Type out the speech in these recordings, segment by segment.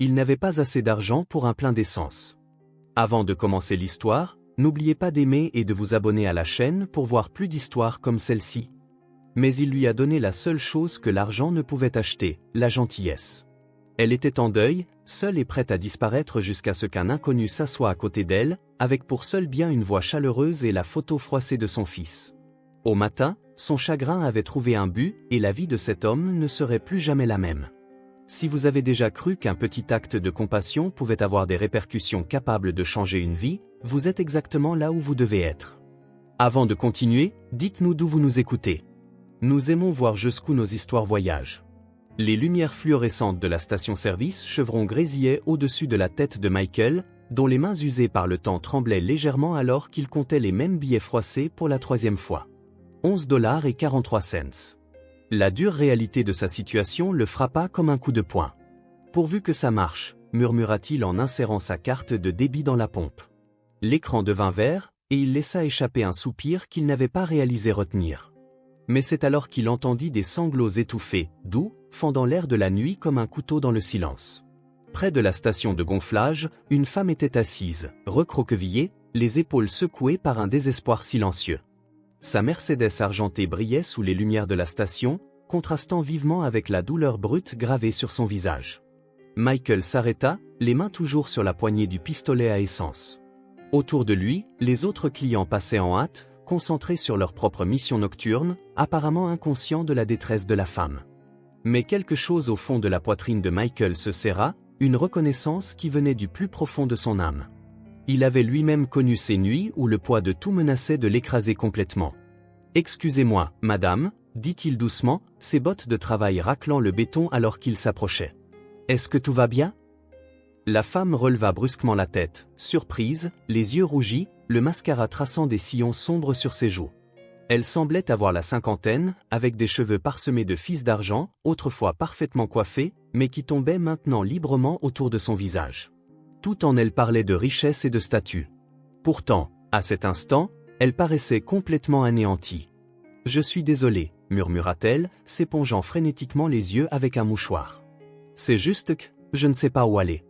Il n'avait pas assez d'argent pour un plein d'essence. Avant de commencer l'histoire, n'oubliez pas d'aimer et de vous abonner à la chaîne pour voir plus d'histoires comme celle-ci. Mais il lui a donné la seule chose que l'argent ne pouvait acheter, la gentillesse. Elle était en deuil, seule et prête à disparaître jusqu'à ce qu'un inconnu s'assoie à côté d'elle, avec pour seul bien une voix chaleureuse et la photo froissée de son fils. Au matin, son chagrin avait trouvé un but et la vie de cet homme ne serait plus jamais la même. Si vous avez déjà cru qu'un petit acte de compassion pouvait avoir des répercussions capables de changer une vie, vous êtes exactement là où vous devez être. Avant de continuer, dites-nous d'où vous nous écoutez. Nous aimons voir jusqu'où nos histoires voyagent. Les lumières fluorescentes de la station-service Chevron grésillaient au-dessus de la tête de Michael, dont les mains usées par le temps tremblaient légèrement alors qu'il comptait les mêmes billets froissés pour la troisième fois. 11,43 $. La dure réalité de sa situation le frappa comme un coup de poing. « Pourvu que ça marche », murmura-t-il en insérant sa carte de débit dans la pompe. L'écran devint vert, et il laissa échapper un soupir qu'il n'avait pas réalisé retenir. Mais c'est alors qu'il entendit des sanglots étouffés, doux, fendant l'air de la nuit comme un couteau dans le silence. Près de la station de gonflage, une femme était assise, recroquevillée, les épaules secouées par un désespoir silencieux. Sa Mercedes argentée brillait sous les lumières de la station, contrastant vivement avec la douleur brute gravée sur son visage. Michael s'arrêta, les mains toujours sur la poignée du pistolet à essence. Autour de lui, les autres clients passaient en hâte, concentrés sur leur propre mission nocturne, apparemment inconscients de la détresse de la femme. Mais quelque chose au fond de la poitrine de Michael se serra, une reconnaissance qui venait du plus profond de son âme. Il avait lui-même connu ces nuits où le poids de tout menaçait de l'écraser complètement. « Excusez-moi, madame », dit-il doucement, ses bottes de travail raclant le béton alors qu'il s'approchait. « Est-ce que tout va bien ?» La femme releva brusquement la tête, surprise, les yeux rougis, le mascara traçant des sillons sombres sur ses joues. Elle semblait avoir la cinquantaine, avec des cheveux parsemés de fils d'argent, autrefois parfaitement coiffés, mais qui tombaient maintenant librement autour de son visage. Tout en elle parlait de richesse et de statut. Pourtant, à cet instant, elle paraissait complètement anéantie. « Je suis désolée, » murmura-t-elle, s'épongeant frénétiquement les yeux avec un mouchoir. « C'est juste que, je ne sais pas où aller. »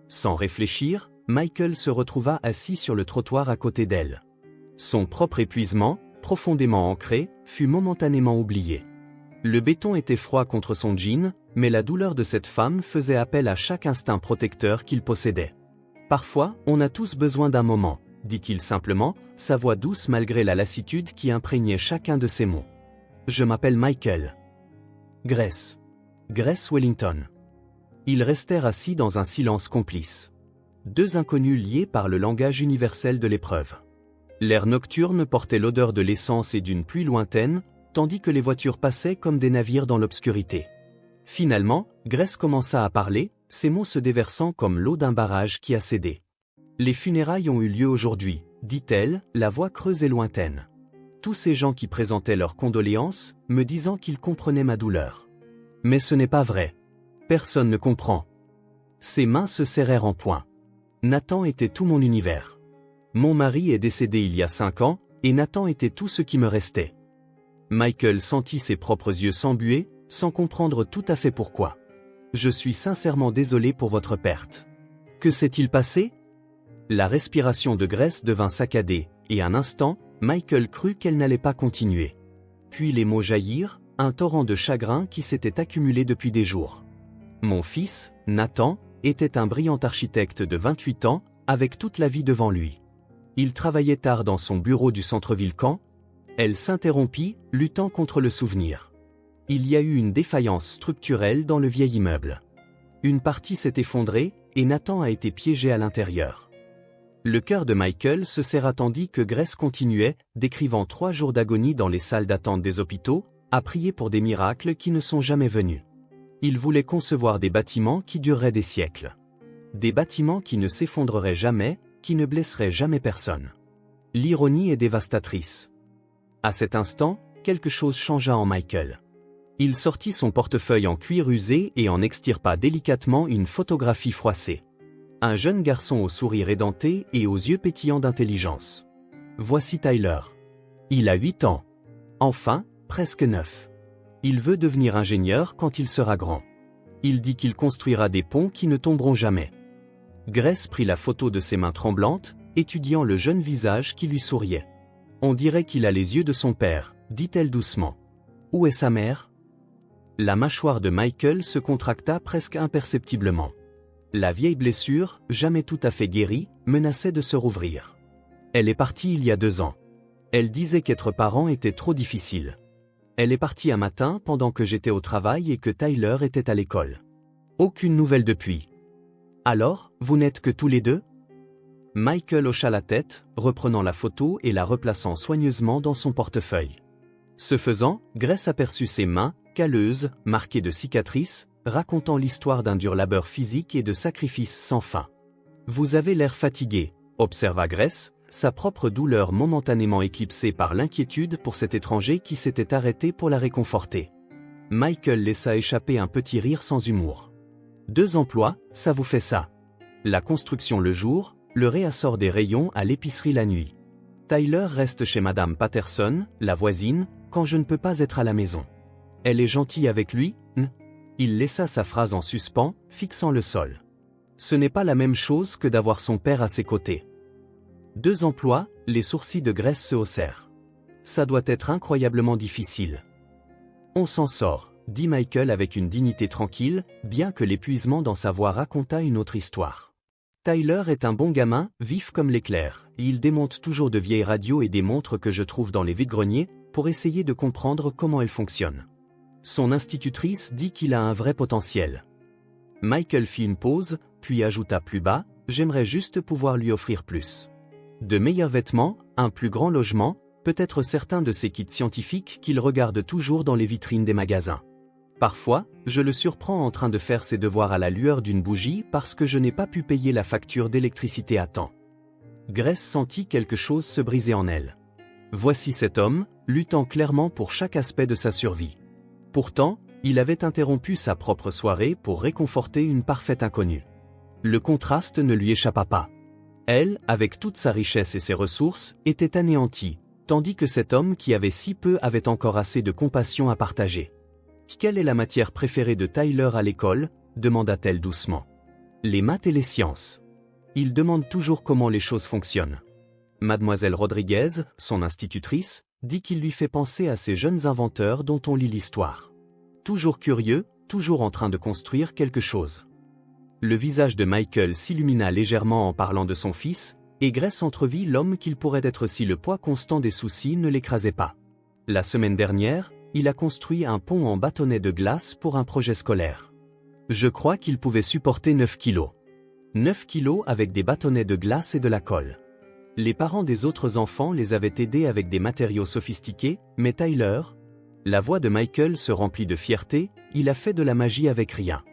Sans réfléchir, Michael se retrouva assis sur le trottoir à côté d'elle. Son propre épuisement, profondément ancré, fut momentanément oublié. Le béton était froid contre son jean, mais la douleur de cette femme faisait appel à chaque instinct protecteur qu'il possédait. « Parfois, on a tous besoin d'un moment », dit-il simplement, sa voix douce malgré la lassitude qui imprégnait chacun de ses mots. « Je m'appelle Michael. Grace. Grace Wellington. » Ils restèrent assis dans un silence complice. Deux inconnus liés par le langage universel de l'épreuve. L'air nocturne portait l'odeur de l'essence et d'une pluie lointaine, tandis que les voitures passaient comme des navires dans l'obscurité. Finalement, Grace commença à parler, ses mots se déversant comme l'eau d'un barrage qui a cédé. « Les funérailles ont eu lieu aujourd'hui, » dit-elle, la voix creuse et lointaine. « Tous ces gens qui présentaient leurs condoléances, me disant qu'ils comprenaient ma douleur. Mais ce n'est pas vrai. Personne ne comprend. » Ses mains se serrèrent en poing. Nathan était tout mon univers. Mon mari est décédé il y a 5 ans, et Nathan était tout ce qui me restait. Michael sentit ses propres yeux s'embuer, sans comprendre tout à fait pourquoi. « Je suis sincèrement désolé pour votre perte. » « Que s'est-il passé ?» La respiration de Grace devint saccadée, et un instant, Michael crut qu'elle n'allait pas continuer. Puis les mots jaillirent, un torrent de chagrin qui s'était accumulé depuis des jours. Mon fils, Nathan, était un brillant architecte de 28 ans, avec toute la vie devant lui. Il travaillait tard dans son bureau du centre-ville quand elle s'interrompit, luttant contre le souvenir. Il y a eu une défaillance structurelle dans le vieil immeuble. Une partie s'est effondrée, et Nathan a été piégé à l'intérieur. Le cœur de Michael se serra tandis que Grace continuait, décrivant 3 jours d'agonie dans les salles d'attente des hôpitaux, à prier pour des miracles qui ne sont jamais venus. Il voulait concevoir des bâtiments qui dureraient des siècles. Des bâtiments qui ne s'effondreraient jamais, qui ne blesseraient jamais personne. L'ironie est dévastatrice. À cet instant, quelque chose changea en Michael. Il sortit son portefeuille en cuir usé et en extirpa délicatement une photographie froissée. Un jeune garçon au sourire édenté et aux yeux pétillants d'intelligence. Voici Tyler. Il a 8 ans. Enfin, presque 9. Il veut devenir ingénieur quand il sera grand. Il dit qu'il construira des ponts qui ne tomberont jamais. Grace prit la photo de ses mains tremblantes, étudiant le jeune visage qui lui souriait. On dirait qu'il a les yeux de son père, dit-elle doucement. Où est sa mère? La mâchoire de Michael se contracta presque imperceptiblement. La vieille blessure, jamais tout à fait guérie, menaçait de se rouvrir. Elle est partie il y a 2 ans. Elle disait qu'être parent était trop difficile. Elle est partie un matin pendant que j'étais au travail et que Tyler était à l'école. Aucune nouvelle depuis. Alors, vous n'êtes que tous les deux? Michael hocha la tête, reprenant la photo et la replaçant soigneusement dans son portefeuille. Ce faisant, Grace aperçut ses mains, calleuses, marquées de cicatrices, racontant l'histoire d'un dur labeur physique et de sacrifices sans fin. Vous avez l'air fatigué, observa Grace, sa propre douleur momentanément éclipsée par l'inquiétude pour cet étranger qui s'était arrêté pour la réconforter. Michael laissa échapper un petit rire sans humour. 2 emplois, ça vous fait ça. La construction le jour, le réassort des rayons à l'épicerie la nuit. Tyler reste chez Madame Patterson, la voisine, quand je ne peux pas être à la maison. Elle est gentille avec lui, Il laissa sa phrase en suspens, fixant le sol. Ce n'est pas la même chose que d'avoir son père à ses côtés. 2 emplois, les sourcils de Grace se haussèrent. Ça doit être incroyablement difficile. On s'en sort, dit Michael avec une dignité tranquille, bien que l'épuisement dans sa voix racontât une autre histoire. Tyler est un bon gamin, vif comme l'éclair, et il démonte toujours de vieilles radios et des montres que je trouve dans les vides-greniers, pour essayer de comprendre comment elles fonctionnent. Son institutrice dit qu'il a un vrai potentiel. Michael fit une pause, puis ajouta plus bas, j'aimerais juste pouvoir lui offrir plus. De meilleurs vêtements, un plus grand logement, peut-être certains de ces kits scientifiques qu'il regarde toujours dans les vitrines des magasins. Parfois, je le surprends en train de faire ses devoirs à la lueur d'une bougie parce que je n'ai pas pu payer la facture d'électricité à temps. Grace sentit quelque chose se briser en elle. Voici cet homme, luttant clairement pour chaque aspect de sa survie. Pourtant, il avait interrompu sa propre soirée pour réconforter une parfaite inconnue. Le contraste ne lui échappa pas. Elle, avec toute sa richesse et ses ressources, était anéantie, tandis que cet homme qui avait si peu avait encore assez de compassion à partager. « Quelle est la matière préférée de Tyler à l'école » demanda-t-elle doucement. « Les maths et les sciences. Il demande toujours comment les choses fonctionnent. » Mademoiselle Rodriguez, son institutrice, dit qu'il lui fait penser à ces jeunes inventeurs dont on lit l'histoire. Toujours curieux, toujours en train de construire quelque chose. Le visage de Michael s'illumina légèrement en parlant de son fils, et Grace entrevit l'homme qu'il pourrait être si le poids constant des soucis ne l'écrasait pas. La semaine dernière, il a construit un pont en bâtonnets de glace pour un projet scolaire. Je crois qu'il pouvait supporter 9 kilos. 9 kilos avec des bâtonnets de glace et de la colle. Les parents des autres enfants les avaient aidés avec des matériaux sophistiqués, mais Tyler... La voix de Michael se remplit de fierté, il a fait de la magie avec rien.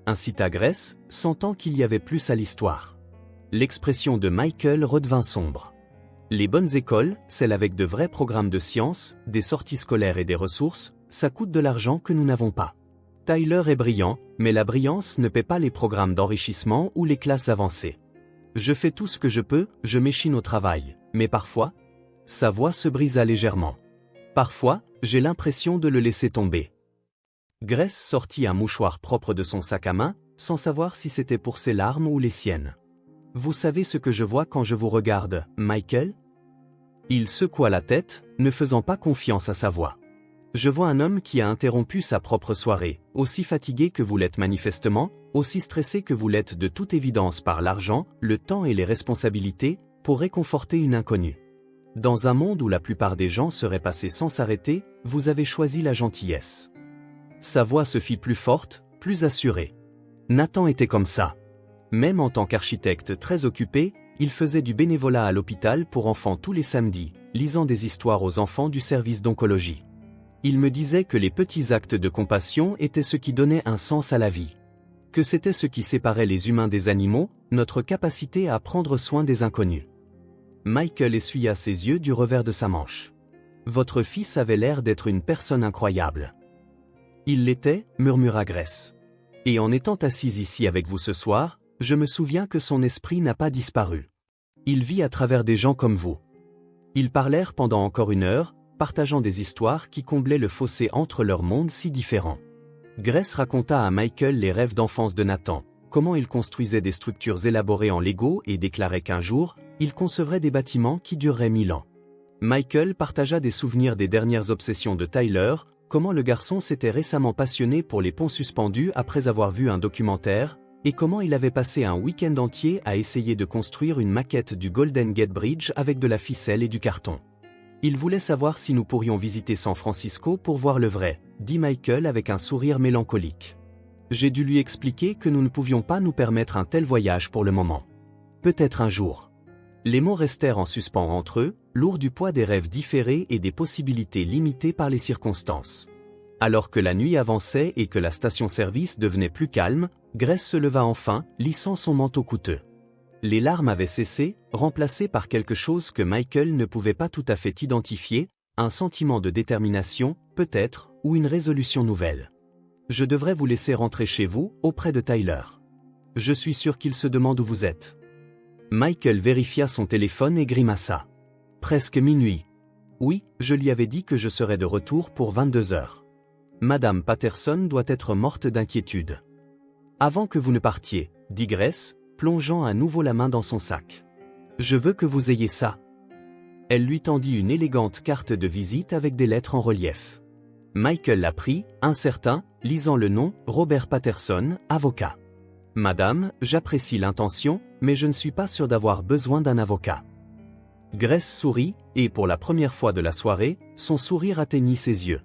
Incita Grace, sentant qu'il y avait plus à l'histoire. L'expression de Michael redevint sombre. Les bonnes écoles, celles avec de vrais programmes de sciences, des sorties scolaires et des ressources, ça coûte de l'argent que nous n'avons pas. Tyler est brillant, mais la brillance ne paie pas les programmes d'enrichissement ou les classes avancées. Je fais tout ce que je peux, je m'échine au travail, mais parfois, sa voix se brisa légèrement. Parfois, j'ai l'impression de le laisser tomber. Grace sortit un mouchoir propre de son sac à main, sans savoir si c'était pour ses larmes ou les siennes. Vous savez ce que je vois quand je vous regarde, Michael? Il secoua la tête, ne faisant pas confiance à sa voix. Je vois un homme qui a interrompu sa propre soirée, aussi fatigué que vous l'êtes manifestement, aussi stressé que vous l'êtes de toute évidence par l'argent, le temps et les responsabilités, pour réconforter une inconnue. Dans un monde où la plupart des gens seraient passés sans s'arrêter, vous avez choisi la gentillesse. Sa voix se fit plus forte, plus assurée. Nathan était comme ça. Même en tant qu'architecte très occupé, il faisait du bénévolat à l'hôpital pour enfants tous les samedis, lisant des histoires aux enfants du service d'oncologie. Il me disait que les petits actes de compassion étaient ce qui donnait un sens à la vie. Que c'était ce qui séparait les humains des animaux, notre capacité à prendre soin des inconnus. Michael essuya ses yeux du revers de sa manche. Votre fils avait l'air d'être une personne incroyable. Il l'était, murmura Grace. Et en étant assise ici avec vous ce soir, je me souviens que son esprit n'a pas disparu. Il vit à travers des gens comme vous. Ils parlèrent pendant encore 1 heure, partageant des histoires qui comblaient le fossé entre leurs mondes si différents. Grace raconta à Michael les rêves d'enfance de Nathan, comment il construisait des structures élaborées en Lego et déclarait qu'un jour, il concevrait des bâtiments qui dureraient 1000 ans. Michael partagea des souvenirs des dernières obsessions de Tyler, comment le garçon s'était récemment passionné pour les ponts suspendus après avoir vu un documentaire, et comment il avait passé un week-end entier à essayer de construire une maquette du Golden Gate Bridge avec de la ficelle et du carton. Il voulait savoir si nous pourrions visiter San Francisco pour voir le vrai, dit Michael avec un sourire mélancolique. J'ai dû lui expliquer que nous ne pouvions pas nous permettre un tel voyage pour le moment. Peut-être un jour. Les mots restèrent en suspens entre eux, lourds du poids des rêves différés et des possibilités limitées par les circonstances. Alors que la nuit avançait et que la station-service devenait plus calme, Grace se leva enfin, lissant son manteau coûteux. Les larmes avaient cessé, remplacées par quelque chose que Michael ne pouvait pas tout à fait identifier, un sentiment de détermination, peut-être, ou une résolution nouvelle. Je devrais vous laisser rentrer chez vous, auprès de Tyler. Je suis sûr qu'il se demande où vous êtes. Michael vérifia son téléphone et grimaça. Presque minuit. Oui, je lui avais dit que je serais de retour pour 22 heures. Madame Patterson doit être morte d'inquiétude. Avant que vous ne partiez, dit Grace, plongeant à nouveau la main dans son sac. Je veux que vous ayez ça. Elle lui tendit une élégante carte de visite avec des lettres en relief. Michael la prit, incertain, lisant le nom, Robert Patterson, avocat. Madame, j'apprécie l'intention, mais je ne suis pas sûr d'avoir besoin d'un avocat. Grace sourit, et pour la première fois de la soirée, son sourire atteignit ses yeux.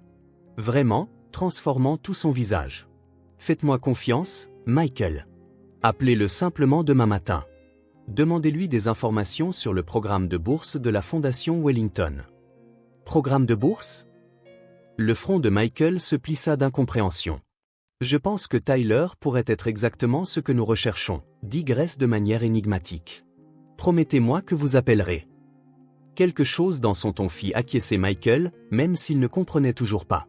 Vraiment, transformant tout son visage. Faites-moi confiance, Michael. Appelez-le simplement demain matin. Demandez-lui des informations sur le programme de bourse de la Fondation Wellington. Programme de bourse ? Le front de Michael se plissa d'incompréhension. Je pense que Tyler pourrait être exactement ce que nous recherchons, dit Grace de manière énigmatique. Promettez-moi que vous appellerez. Quelque chose dans son ton fit acquiescer Michael, même s'il ne comprenait toujours pas.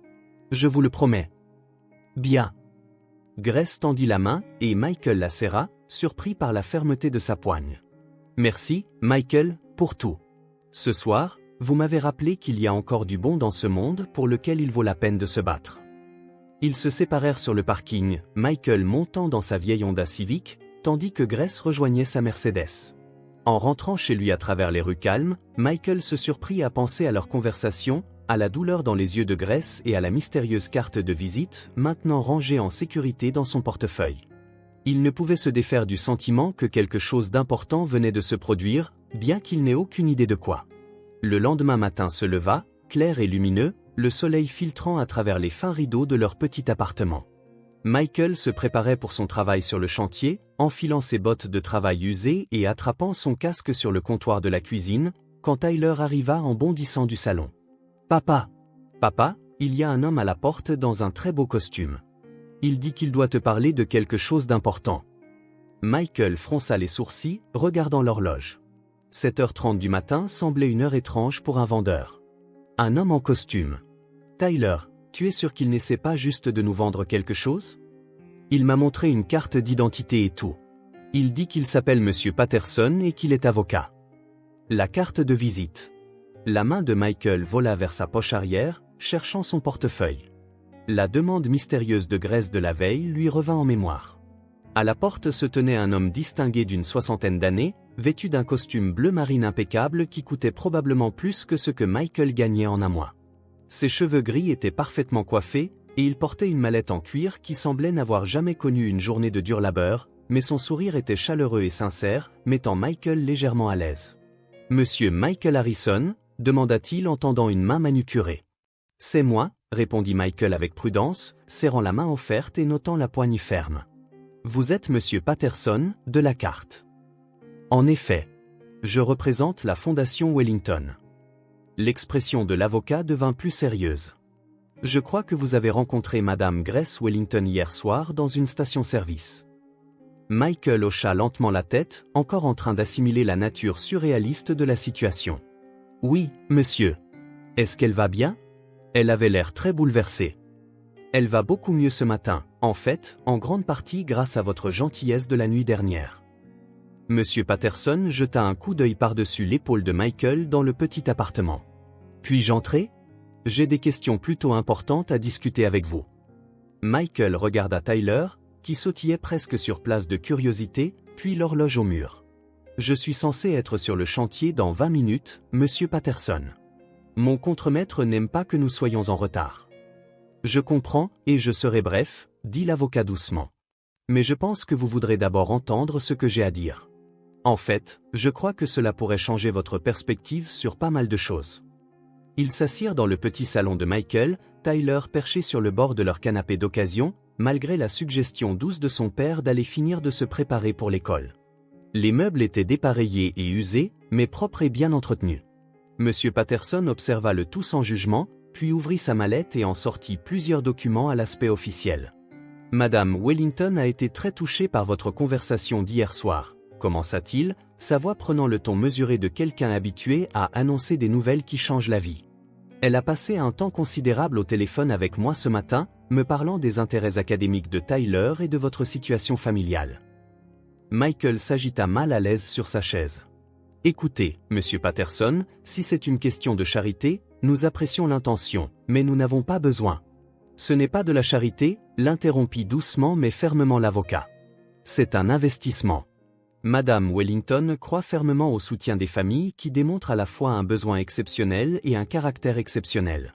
Je vous le promets. Bien. Grace tendit la main, et Michael la serra, surpris par la fermeté de sa poigne. Merci, Michael, pour tout. Ce soir, vous m'avez rappelé qu'il y a encore du bon dans ce monde pour lequel il vaut la peine de se battre. Ils se séparèrent sur le parking, Michael montant dans sa vieille Honda Civic, tandis que Grace rejoignait sa Mercedes. En rentrant chez lui à travers les rues calmes, Michael se surprit à penser à leur conversation, à la douleur dans les yeux de Grace et à la mystérieuse carte de visite, maintenant rangée en sécurité dans son portefeuille. Il ne pouvait se défaire du sentiment que quelque chose d'important venait de se produire, bien qu'il n'ait aucune idée de quoi. Le lendemain matin se leva, clair et lumineux, le soleil filtrant à travers les fins rideaux de leur petit appartement. Michael se préparait pour son travail sur le chantier, enfilant ses bottes de travail usées et attrapant son casque sur le comptoir de la cuisine, quand Tyler arriva en bondissant du salon. « Papa !»« Papa, il y a un homme à la porte dans un très beau costume. Il dit qu'il doit te parler de quelque chose d'important. » Michael fronça les sourcils, regardant l'horloge. 7h30 du matin semblait une heure étrange pour un vendeur. Un homme en costume. « Tyler, tu es sûr qu'il n'essaie pas juste de nous vendre quelque chose ? Il m'a montré une carte d'identité et tout. Il dit qu'il s'appelle Monsieur Patterson et qu'il est avocat. » La carte de visite. La main de Michael vola vers sa poche arrière, cherchant son portefeuille. La demande mystérieuse de Grace de la veille lui revint en mémoire. À la porte se tenait un homme distingué d'une soixantaine d'années, vêtu d'un costume bleu marine impeccable qui coûtait probablement plus que ce que Michael gagnait en un mois. Ses cheveux gris étaient parfaitement coiffés, et il portait une mallette en cuir qui semblait n'avoir jamais connu une journée de dur labeur, mais son sourire était chaleureux et sincère, mettant Michael légèrement à l'aise. « Monsieur Michael Harrison ?» demanda-t-il en tendant une main manucurée. « C'est moi », répondit Michael avec prudence, serrant la main offerte et notant la poigne ferme. « Vous êtes Monsieur Patterson, de la carte. »« En effet. Je représente la Fondation Wellington. » L'expression de l'avocat devint plus sérieuse. « Je crois que vous avez rencontré Madame Grace Wellington hier soir dans une station-service. » Michael hocha lentement la tête, encore en train d'assimiler la nature surréaliste de la situation. « Oui, monsieur. Est-ce qu'elle va bien ? Elle avait l'air très bouleversée. Elle va beaucoup mieux ce matin, en fait, en grande partie grâce à votre gentillesse de la nuit dernière. » Monsieur Patterson jeta un coup d'œil par-dessus l'épaule de Michael dans le petit appartement. « Puis-je entrer ? J'ai des questions plutôt importantes à discuter avec vous. » Michael regarda Tyler, qui sautillait presque sur place de curiosité, puis l'horloge au mur. Je suis censé être sur le chantier dans 20 minutes, monsieur Patterson. Mon contremaître n'aime pas que nous soyons en retard. Je comprends, et je serai bref, dit l'avocat doucement. Mais je pense que vous voudrez d'abord entendre ce que j'ai à dire. En fait, je crois que cela pourrait changer votre perspective sur pas mal de choses. Ils s'assirent dans le petit salon de Michael, Tyler perché sur le bord de leur canapé d'occasion, malgré la suggestion douce de son père d'aller finir de se préparer pour l'école. Les meubles étaient dépareillés et usés, mais propres et bien entretenus. Monsieur Patterson observa le tout sans jugement, puis ouvrit sa mallette et en sortit plusieurs documents à l'aspect officiel. Madame Wellington a été très touchée par votre conversation d'hier soir, commença-t-il, sa voix prenant le ton mesuré de quelqu'un habitué à annoncer des nouvelles qui changent la vie. Elle a passé un temps considérable au téléphone avec moi ce matin, me parlant des intérêts académiques de Tyler et de votre situation familiale. Michael s'agita mal à l'aise sur sa chaise. Écoutez, monsieur Patterson, si c'est une question de charité, nous apprécions l'intention, mais nous n'avons pas besoin. Ce n'est pas de la charité, l'interrompit doucement mais fermement l'avocat. C'est un investissement. Madame Wellington croit fermement au soutien des familles qui démontrent à la fois un besoin exceptionnel et un caractère exceptionnel.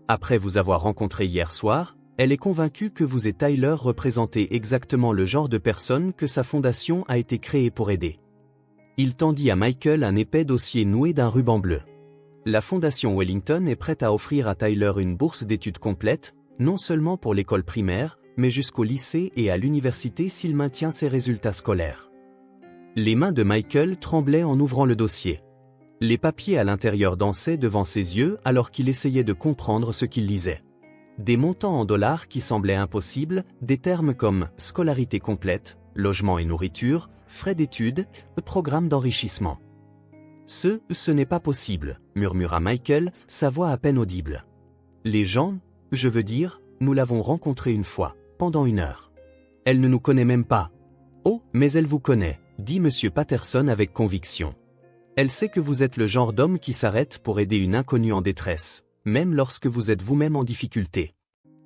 Après vous avoir rencontré hier soir, elle est convaincue que vous et Tyler représentez exactement le genre de personne que sa fondation a été créée pour aider. Il tendit à Michael un épais dossier noué d'un ruban bleu. La fondation Wellington est prête à offrir à Tyler une bourse d'études complète, non seulement pour l'école primaire, mais jusqu'au lycée et à l'université s'il maintient ses résultats scolaires. Les mains de Michael tremblaient en ouvrant le dossier. Les papiers à l'intérieur dansaient devant ses yeux alors qu'il essayait de comprendre ce qu'il lisait. Des montants en dollars qui semblaient impossibles, des termes comme scolarité complète, logement et nourriture, frais d'études, programme d'enrichissement. Ce n'est pas possible, murmura Michael, sa voix à peine audible. Les gens, je veux dire, nous l'avons rencontrée une fois, pendant 1 heure. Elle ne nous connaît même pas. Oh, mais elle vous connaît, dit monsieur Patterson avec conviction. Elle sait que vous êtes le genre d'homme qui s'arrête pour aider une inconnue en détresse, même lorsque vous êtes vous-même en difficulté.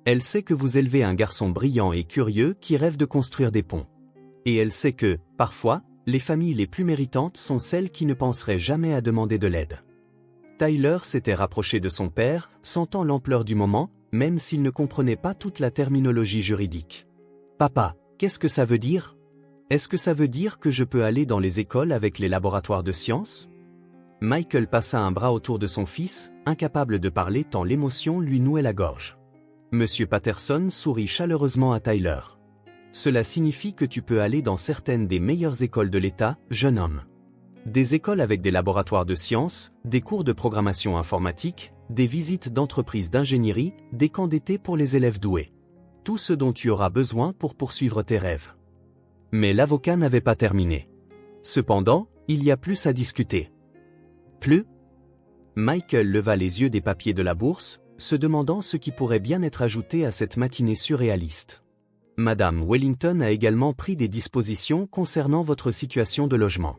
Elle sait que vous élevez un garçon brillant et curieux qui rêve de construire des ponts. Et elle sait que, parfois, les familles les plus méritantes sont celles qui ne penseraient jamais à demander de l'aide. Tyler s'était rapproché de son père, sentant l'ampleur du moment, même s'il ne comprenait pas toute la terminologie juridique. « Papa, qu'est-ce que ça veut dire ? Est-ce que ça veut dire que je peux aller dans les écoles avec les laboratoires de sciences ?» Michael passa un bras autour de son fils, incapable de parler tant l'émotion lui nouait la gorge. Monsieur Patterson sourit chaleureusement à Tyler. « Cela signifie que tu peux aller dans certaines des meilleures écoles de l'État, jeune homme. Des écoles avec des laboratoires de sciences, des cours de programmation informatique, des visites d'entreprises d'ingénierie, des camps d'été pour les élèves doués. Tout ce dont tu auras besoin pour poursuivre tes rêves. » Mais l'avocat n'avait pas terminé. Cependant, il y a plus à discuter. Plus ? Michael leva les yeux des papiers de la bourse, se demandant ce qui pourrait bien être ajouté à cette matinée surréaliste. Madame Wellington a également pris des dispositions concernant votre situation de logement.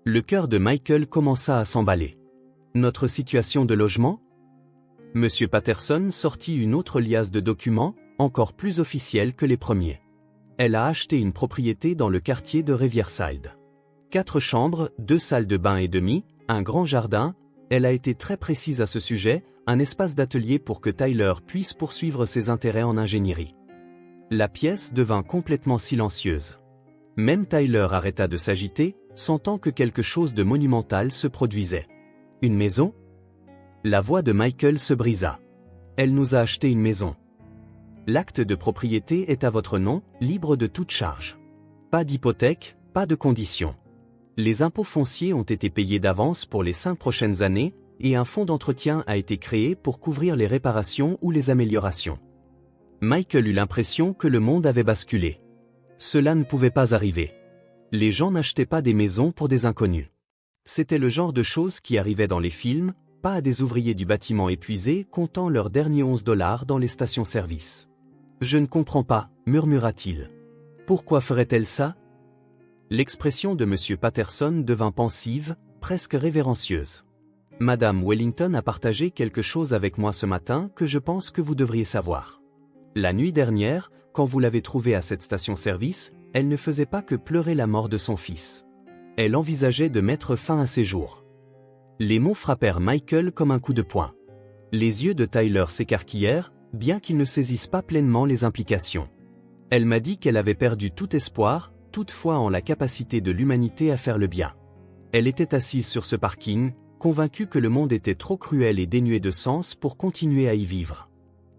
Le cœur de Michael commença à s'emballer. Notre situation de logement ? Monsieur Patterson sortit une autre liasse de documents, encore plus officiels que les premiers. Elle a acheté une propriété dans le quartier de Riverside. 4 chambres, 2 salles de bain et demie, un grand jardin, elle a été très précise à ce sujet, un espace d'atelier pour que Tyler puisse poursuivre ses intérêts en ingénierie. La pièce devint complètement silencieuse. Même Tyler arrêta de s'agiter, sentant que quelque chose de monumental se produisait. Une maison ? La voix de Michael se brisa. Elle nous a acheté une maison. L'acte de propriété est à votre nom, libre de toute charge. Pas d'hypothèque, pas de conditions. Les impôts fonciers ont été payés d'avance pour les 5 prochaines années, et un fonds d'entretien a été créé pour couvrir les réparations ou les améliorations. Michael eut l'impression que le monde avait basculé. Cela ne pouvait pas arriver. Les gens n'achetaient pas des maisons pour des inconnus. C'était le genre de choses qui arrivaient dans les films, pas à des ouvriers du bâtiment épuisés comptant leurs derniers $11 dans les stations-service. « Je ne comprends pas », murmura-t-il. « Pourquoi ferait-elle ça ?» L'expression de M. Patterson devint pensive, presque révérencieuse. « Madame Wellington a partagé quelque chose avec moi ce matin que je pense que vous devriez savoir. La nuit dernière, quand vous l'avez trouvée à cette station-service, elle ne faisait pas que pleurer la mort de son fils. Elle envisageait de mettre fin à ses jours. Les mots frappèrent Michael comme un coup de poing. Les yeux de Tyler s'écarquillèrent, bien qu'il ne saisisse pas pleinement les implications. Elle m'a dit qu'elle avait perdu tout espoir, toute foi en la capacité de l'humanité à faire le bien. Elle était assise sur ce parking, convaincue que le monde était trop cruel et dénué de sens pour continuer à y vivre.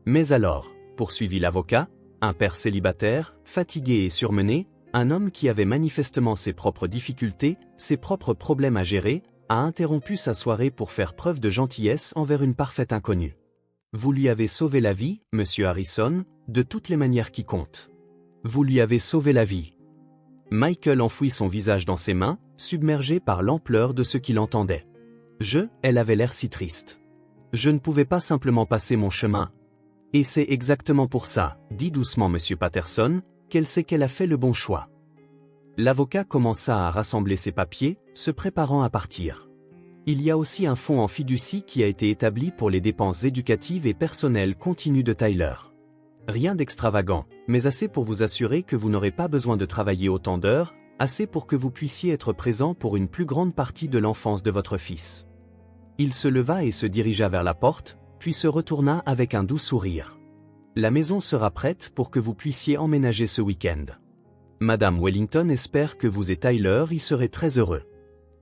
Mais alors, poursuivit l'avocat, un père célibataire, fatigué et surmené, un homme qui avait manifestement ses propres difficultés, ses propres problèmes à gérer, a interrompu sa soirée pour faire preuve de gentillesse envers une parfaite inconnue. Vous lui avez sauvé la vie, monsieur Harrison, de toutes les manières qui comptent. Vous lui avez sauvé la vie. Michael enfouit son visage dans ses mains, submergé par l'ampleur de ce qu'il entendait. Elle avait l'air si triste. Je ne pouvais pas simplement passer mon chemin. Et c'est exactement pour ça, dit doucement monsieur Patterson, qu'elle sait qu'elle a fait le bon choix. L'avocat commença à rassembler ses papiers, se préparant à partir. Il y a aussi un fonds en fiducie qui a été établi pour les dépenses éducatives et personnelles continues de Tyler. Rien d'extravagant, mais assez pour vous assurer que vous n'aurez pas besoin de travailler autant d'heures, assez pour que vous puissiez être présent pour une plus grande partie de l'enfance de votre fils. Il se leva et se dirigea vers la porte, puis se retourna avec un doux sourire. La maison sera prête pour que vous puissiez emménager ce week-end. Madame Wellington espère que vous et Tyler y serez très heureux.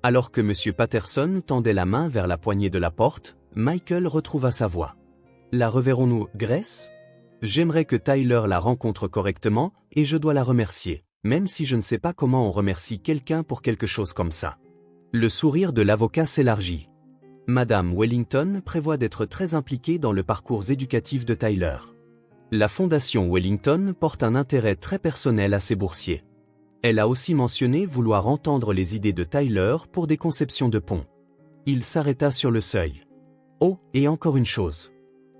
Alors que monsieur Patterson tendait la main vers la poignée de la porte, Michael retrouva sa voix. La reverrons-nous, Grace ? J'aimerais que Tyler la rencontre correctement, et je dois la remercier, même si je ne sais pas comment on remercie quelqu'un pour quelque chose comme ça. Le sourire de l'avocat s'élargit. Madame Wellington prévoit d'être très impliquée dans le parcours éducatif de Tyler. La Fondation Wellington porte un intérêt très personnel à ses boursiers. Elle a aussi mentionné vouloir entendre les idées de Tyler pour des conceptions de pont. Il s'arrêta sur le seuil. Oh, et encore une chose.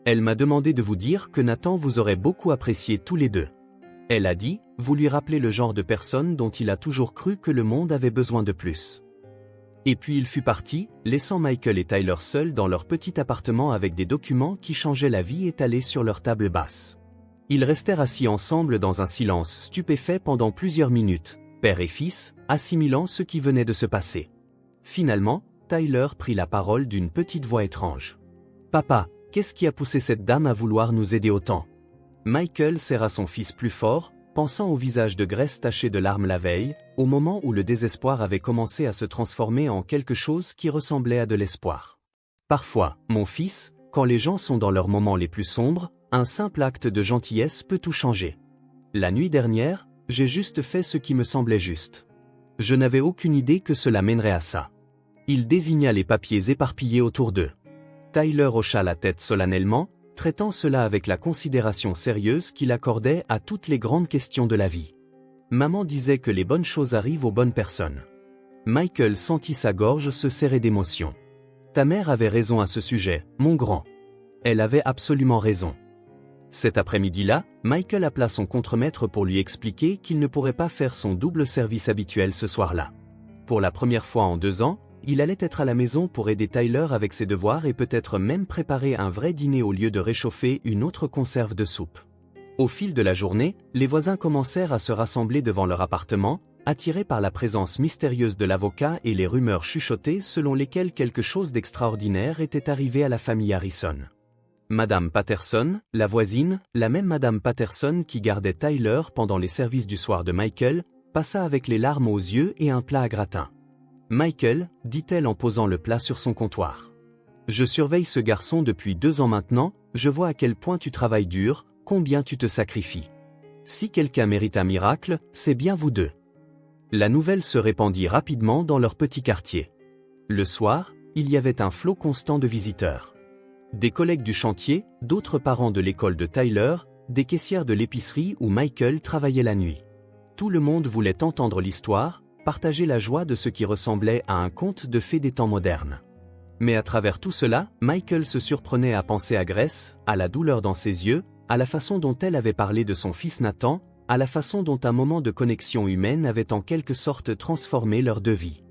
Elle m'a demandé de vous dire que Nathan vous aurait beaucoup apprécié tous les deux. Elle a dit, vous lui rappelez le genre de personne dont il a toujours cru que le monde avait besoin de plus. Et puis il fut parti, laissant Michael et Tyler seuls dans leur petit appartement avec des documents qui changeaient la vie étalés sur leur table basse. Ils restèrent assis ensemble dans un silence stupéfait pendant plusieurs minutes, père et fils, assimilant ce qui venait de se passer. Finalement, Tyler prit la parole d'une petite voix étrange. « Papa, qu'est-ce qui a poussé cette dame à vouloir nous aider autant ?» Michael serra son fils plus fort, pensant au visage de Grace taché de larmes la veille, au moment où le désespoir avait commencé à se transformer en quelque chose qui ressemblait à de l'espoir. Parfois, mon fils, quand les gens sont dans leurs moments les plus sombres, un simple acte de gentillesse peut tout changer. La nuit dernière, j'ai juste fait ce qui me semblait juste. Je n'avais aucune idée que cela mènerait à ça. Il désigna les papiers éparpillés autour d'eux. Tyler hocha la tête solennellement, traitant cela avec la considération sérieuse qu'il accordait à toutes les grandes questions de la vie. Maman disait que les bonnes choses arrivent aux bonnes personnes. Michael sentit sa gorge se serrer d'émotion. Ta mère avait raison à ce sujet, mon grand. Elle avait absolument raison. Cet après-midi-là, Michael appela son contremaître pour lui expliquer qu'il ne pourrait pas faire son double service habituel ce soir-là. Pour la première fois en 2 ans, il allait être à la maison pour aider Tyler avec ses devoirs et peut-être même préparer un vrai dîner au lieu de réchauffer une autre conserve de soupe. Au fil de la journée, les voisins commencèrent à se rassembler devant leur appartement, attirés par la présence mystérieuse de l'avocat et les rumeurs chuchotées selon lesquelles quelque chose d'extraordinaire était arrivé à la famille Harrison. Madame Patterson, la voisine, la même Madame Patterson qui gardait Tyler pendant les services du soir de Michael, passa avec les larmes aux yeux et un plat à gratin. « Michael, dit-elle en posant le plat sur son comptoir. Je surveille ce garçon depuis 2 ans maintenant, je vois à quel point tu travailles dur, combien tu te sacrifies. Si quelqu'un mérite un miracle, c'est bien vous deux. » La nouvelle se répandit rapidement dans leur petit quartier. Le soir, il y avait un flot constant de visiteurs. Des collègues du chantier, d'autres parents de l'école de Tyler, des caissières de l'épicerie où Michael travaillait la nuit. Tout le monde voulait entendre l'histoire, partager la joie de ce qui ressemblait à un conte de fées des temps modernes. Mais à travers tout cela, Michael se surprenait à penser à Grace, à la douleur dans ses yeux, à la façon dont elle avait parlé de son fils Nathan, à la façon dont un moment de connexion humaine avait en quelque sorte transformé leurs 2 vies.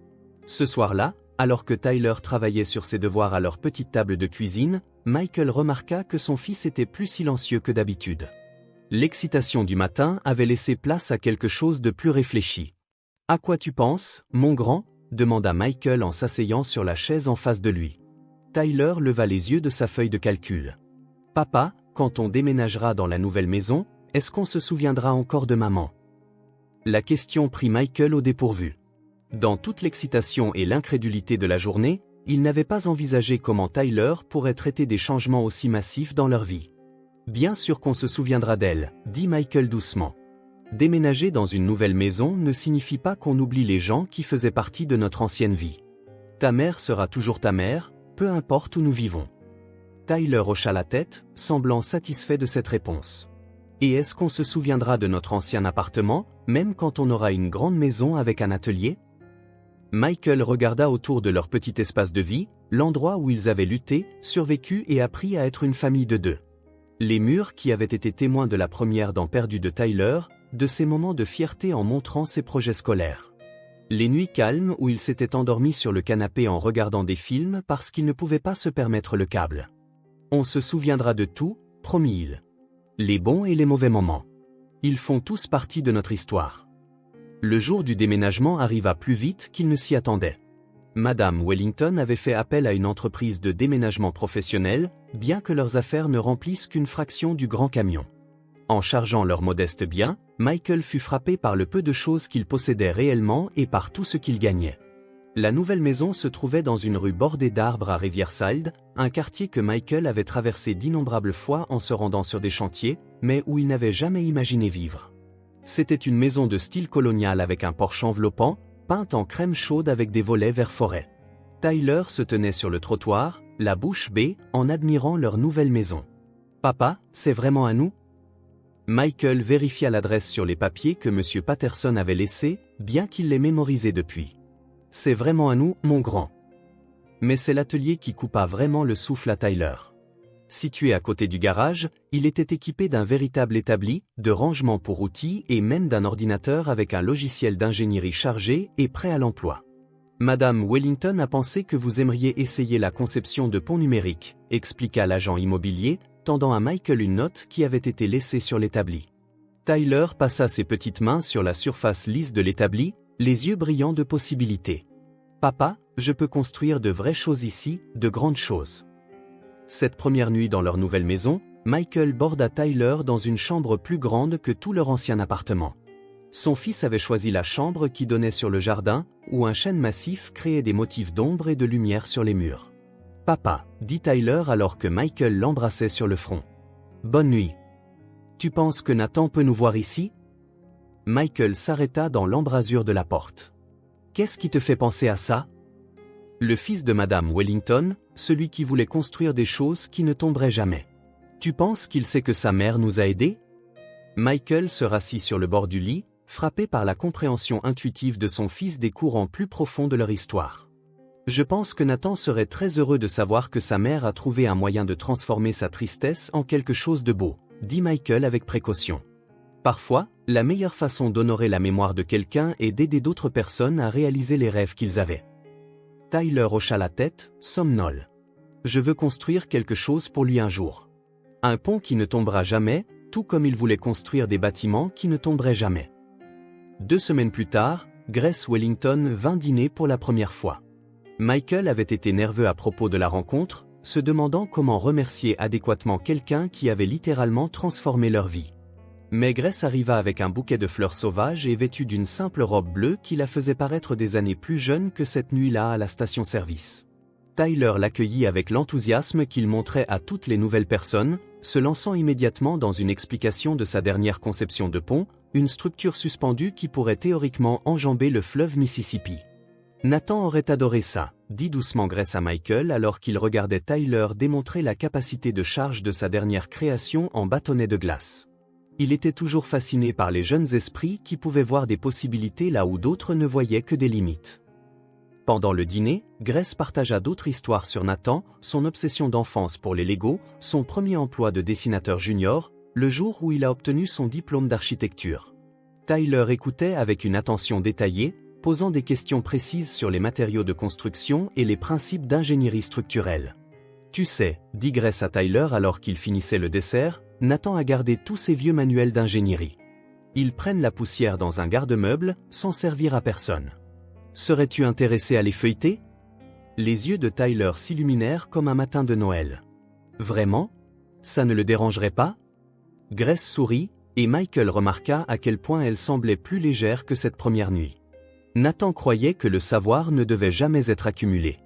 Ce soir-là, alors que Tyler travaillait sur ses devoirs à leur petite table de cuisine, Michael remarqua que son fils était plus silencieux que d'habitude. L'excitation du matin avait laissé place à quelque chose de plus réfléchi. « À quoi tu penses, mon grand ?» demanda Michael en s'asseyant sur la chaise en face de lui. Tyler leva les yeux de sa feuille de calcul. « Papa, quand on déménagera dans la nouvelle maison, est-ce qu'on se souviendra encore de maman ?» La question prit Michael au dépourvu. Dans toute l'excitation et l'incrédulité de la journée, il n'avait pas envisagé comment Tyler pourrait traiter des changements aussi massifs dans leur vie. « Bien sûr qu'on se souviendra d'elle, » dit Michael doucement. « Déménager dans une nouvelle maison ne signifie pas qu'on oublie les gens qui faisaient partie de notre ancienne vie. Ta mère sera toujours ta mère, peu importe où nous vivons. » Tyler hocha la tête, semblant satisfait de cette réponse. « Et est-ce qu'on se souviendra de notre ancien appartement, même quand on aura une grande maison avec un atelier ?» Michael regarda autour de leur petit espace de vie, l'endroit où ils avaient lutté, survécu et appris à être une famille de deux. Les murs qui avaient été témoins de la première dent perdue de Tyler, de ses moments de fierté en montrant ses projets scolaires. Les nuits calmes où il s'était endormi sur le canapé en regardant des films parce qu'il ne pouvait pas se permettre le câble. On se souviendra de tout, promit-il. Les bons et les mauvais moments. Ils font tous partie de notre histoire. Le jour du déménagement arriva plus vite qu'il ne s'y attendait. Madame Wellington avait fait appel à une entreprise de déménagement professionnel, bien que leurs affaires ne remplissent qu'une fraction du grand camion. En chargeant leurs modestes biens, Michael fut frappé par le peu de choses qu'il possédait réellement et par tout ce qu'il gagnait. La nouvelle maison se trouvait dans une rue bordée d'arbres à Riverside, un quartier que Michael avait traversé d'innombrables fois en se rendant sur des chantiers, mais où il n'avait jamais imaginé vivre. C'était une maison de style colonial avec un porche enveloppant, peinte en crème chaude avec des volets vert forêt. Tyler se tenait sur le trottoir, la bouche bée, en admirant leur nouvelle maison. « Papa, c'est vraiment à nous ?» Michael vérifia l'adresse sur les papiers que M. Patterson avait laissés, bien qu'il les mémorisait depuis. « C'est vraiment à nous, mon grand. » Mais c'est l'atelier qui coupa vraiment le souffle à Tyler. Situé à côté du garage, il était équipé d'un véritable établi, de rangement pour outils et même d'un ordinateur avec un logiciel d'ingénierie chargé et prêt à l'emploi. « Madame Wellington a pensé que vous aimeriez essayer la conception de ponts numériques, » expliqua l'agent immobilier, tendant à Michael une note qui avait été laissée sur l'établi. Tyler passa ses petites mains sur la surface lisse de l'établi, les yeux brillants de possibilités. « Papa, je peux construire de vraies choses ici, de grandes choses. » Cette première nuit dans leur nouvelle maison, Michael borda Tyler dans une chambre plus grande que tout leur ancien appartement. Son fils avait choisi la chambre qui donnait sur le jardin, où un chêne massif créait des motifs d'ombre et de lumière sur les murs. « Papa, » dit Tyler alors que Michael l'embrassait sur le front. « Bonne nuit. Tu penses que Nathan peut nous voir ici ?» Michael s'arrêta dans l'embrasure de la porte. « Qu'est-ce qui te fait penser à ça ?» Le fils de Madame Wellington, celui qui voulait construire des choses qui ne tomberaient jamais. « Tu penses qu'il sait que sa mère nous a aidés ?» Michael se rassit sur le bord du lit, frappé par la compréhension intuitive de son fils des courants plus profonds de leur histoire. « Je pense que Nathan serait très heureux de savoir que sa mère a trouvé un moyen de transformer sa tristesse en quelque chose de beau, » dit Michael avec précaution. Parfois, la meilleure façon d'honorer la mémoire de quelqu'un est d'aider d'autres personnes à réaliser les rêves qu'ils avaient. Tyler hocha la tête, somnole. « Je veux construire quelque chose pour lui un jour. Un pont qui ne tombera jamais, tout comme il voulait construire des bâtiments qui ne tomberaient jamais. » 2 semaines plus tard, Grace Wellington vint dîner pour la première fois. Michael avait été nerveux à propos de la rencontre, se demandant comment remercier adéquatement quelqu'un qui avait littéralement transformé leur vie. Mais Grace arriva avec un bouquet de fleurs sauvages et vêtue d'une simple robe bleue qui la faisait paraître des années plus jeune que cette nuit-là à la station-service. Tyler l'accueillit avec l'enthousiasme qu'il montrait à toutes les nouvelles personnes, se lançant immédiatement dans une explication de sa dernière conception de pont, une structure suspendue qui pourrait théoriquement enjamber le fleuve Mississippi. Nathan aurait adoré ça, dit doucement Grace à Michael alors qu'il regardait Tyler démontrer la capacité de charge de sa dernière création en bâtonnet de glace. Il était toujours fasciné par les jeunes esprits qui pouvaient voir des possibilités là où d'autres ne voyaient que des limites. Pendant le dîner, Grace partagea d'autres histoires sur Nathan, son obsession d'enfance pour les Legos, son premier emploi de dessinateur junior, le jour où il a obtenu son diplôme d'architecture. Tyler écoutait avec une attention détaillée, posant des questions précises sur les matériaux de construction et les principes d'ingénierie structurelle. « Tu sais, » dit Grace à Tyler alors qu'il finissait le dessert, « Nathan a gardé tous ses vieux manuels d'ingénierie. Ils prennent la poussière dans un garde-meuble, sans servir à personne. Serais-tu intéressé à les feuilleter? Les yeux de Tyler s'illuminèrent comme un matin de Noël. Vraiment? Ça ne le dérangerait pas? Grace sourit, et Michael remarqua à quel point elle semblait plus légère que cette première nuit. Nathan croyait que le savoir ne devait jamais être accumulé.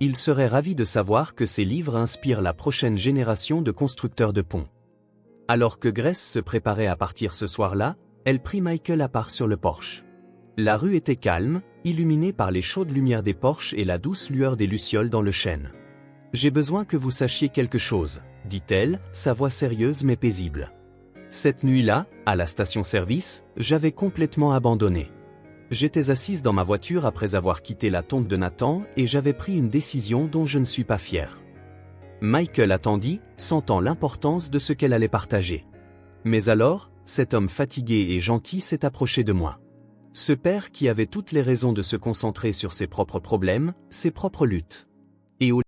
Il serait ravi de savoir que ces livres inspirent la prochaine génération de constructeurs de ponts. Alors que Grace se préparait à partir ce soir-là, elle prit Michael à part sur le porche. La rue était calme, illuminée par les chaudes lumières des porches et la douce lueur des lucioles dans le chêne. « J'ai besoin que vous sachiez quelque chose, » dit-elle, sa voix sérieuse mais paisible. Cette nuit-là, à la station-service, j'avais complètement abandonné. J'étais assise dans ma voiture après avoir quitté la tombe de Nathan et j'avais pris une décision dont je ne suis pas fier. Michael attendit, sentant l'importance de ce qu'elle allait partager. Mais alors, cet homme fatigué et gentil s'est approché de moi. Ce père qui avait toutes les raisons de se concentrer sur ses propres problèmes, ses propres luttes. Et au